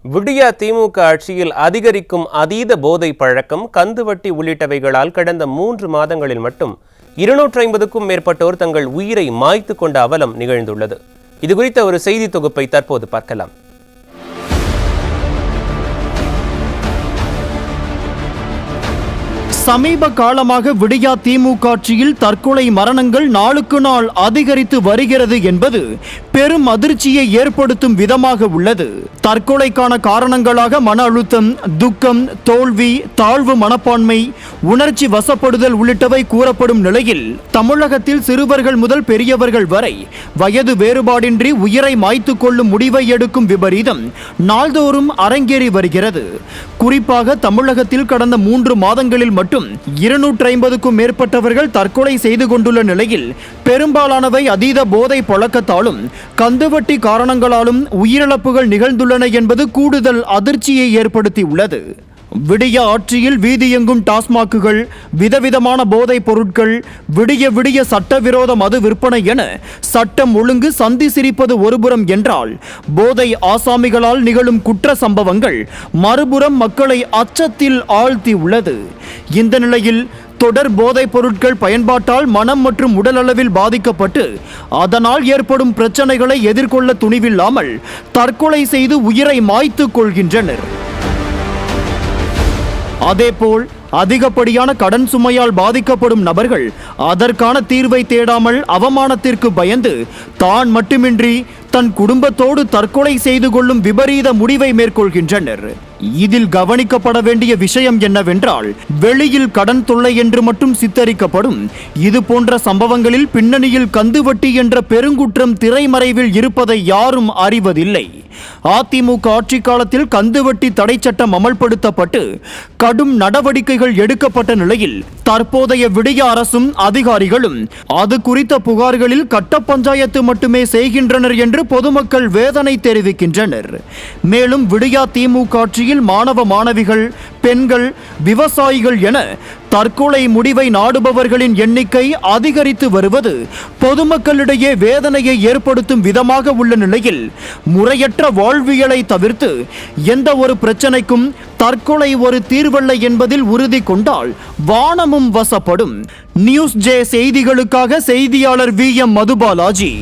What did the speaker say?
விடியா திமுக ஆட்சியில் அதிகரிக்கும் அதீத போதை பழக்கம், கந்துவட்டி உள்ளிட்டவைகளால் கடந்த 3 மாதங்களில் மட்டும் 250க்கும் மேற்பட்டோர் தங்கள் உயிரை மாய்த்து கொண்ட அவலம் நிகழ்ந்துள்ளது. இதுகுறித்த ஒரு செய்தி தொகுப்பை தற்போது பார்க்கலாம். சமீப காலமாக விடியா திமுக ஆட்சியில் தற்கொலை மரணங்கள் நாளுக்கு நாள் அதிகரித்து வருகிறது என்பது பெரும் அதிர்ச்சியை ஏற்படுத்தும் விதமாக உள்ளது. தற்கொலைக்கான காரணங்களாக மன அழுத்தம், துக்கம், தோல்வி, தாழ்வு மனப்பான்மை, உணர்ச்சி வசப்படுதல் உள்ளிட்டவை கூறப்படும் நிலையில் தமிழகத்தில் சிறுவர்கள் முதல் பெரியவர்கள் வரை வயது வேறுபாடின்றி உயிரை மாய்த்து கொள்ளும் முடிவை எடுக்கும் விபரீதம் நாள்தோறும் அரங்கேறி வருகிறது. குறிப்பாக தமிழகத்தில் கடந்த 3 மாதங்களில் மட்டும் 250க்கும் மேற்பட்டவர்கள் தற்கொலை செய்து கொண்டுள்ள நிலையில் பெரும்பாலானவை அதீத போதை பழக்கத்தாலும் கந்துவட்டி காரணங்களாலும் உயிரிழப்புகள் நிகழ்ந்துள்ளன என்பது கூடுதல் அதிர்ச்சியை ஏற்படுத்தியுள்ளது. விடிய ஆட்சியில் வீதியெங்கும் டாஸ்மாக்குகள், விதவிதமான போதைப் பொருட்கள், விடிய விடிய சட்டவிரோத மது விற்பனை என சட்டம் ஒழுங்கு சந்தி சிரிப்பது ஒருபுறம் என்றால், போதை ஆசாமிகளால் நிகழும் குற்ற சம்பவங்கள் மறுபுறம் மக்களை அச்சத்தில் ஆழ்த்தி உள்ளது. இந்த நிலையில் தொடர் போதைப் பொருட்கள் பயன்பாட்டால் மனம் மற்றும் உடல் அளவில் பாதிக்கப்பட்டு அதனால் ஏற்படும் பிரச்சனைகளை எதிர்கொள்ள துணிவில்லாமல் தற்கொலை செய்து உயிரை மாய்த்து கொள்கின்றனர். அதேபோல் அதிகப்படியான கடன் சுமையால் பாதிக்கப்படும் நபர்கள் அதற்கான தீர்வை தேடாமல் அவமானத்திற்கு பயந்து தான் மட்டுமின்றி தன் குடும்பத்தோடு தற்கொலை செய்து கொள்ளும் விபரீத முடிவை மேற்கொள்கின்றனர். இதில் கவனிக்கப்பட வேண்டிய விஷயம் என்னவென்றால், வெளியில் கடன் தொல்லை என்று மட்டும் சித்தரிக்கப்படும் இது போன்ற சம்பவங்களில் பின்னணியில் கந்துவட்டி என்ற பெருங்குற்றம் திரைமறைவில் இருப்பதை யாரும் அறிவதில்லை. அதிமுக ஆட்சி காலத்தில் கந்துவட்டி தடை சட்டம் அமல்படுத்தப்பட்டு கடும் நடவடிக்கைகள் எடுக்கப்பட்ட நிலையில் தற்போதைய விடிய அரசும் அதிகாரிகளும் அது குறித்த புகார்களில் கட்ட பஞ்சாயத்து மட்டுமே செய்கின்றனர் என்று பொதுமக்கள் வேதனை தெரிவிக்கின்றனர். மேலும் விடியா திமுக ஆட்சியில் மாணவ மாணவிகள், பெண்கள், விவசாயிகள் என தற்கொலை முடிவை நாடுபவர்களின் எண்ணிக்கை அதிகரித்து வருவது பொதுமக்களிடையே வேதனையை ஏற்படுத்தும் விதமாக உள்ள நிலையில், முறையற்ற வாழ்வியலை தவிர்த்து எந்த ஒரு பிரச்சனைக்கும் தற்கொலை ஒரு தீர்வல்ல என்பதில் உறுதி கொண்டால் வானமும் வசப்படும். நியூஸ் ஜே செய்திகளுக்காக செய்தியாளர் VM மதுபாலாஜி.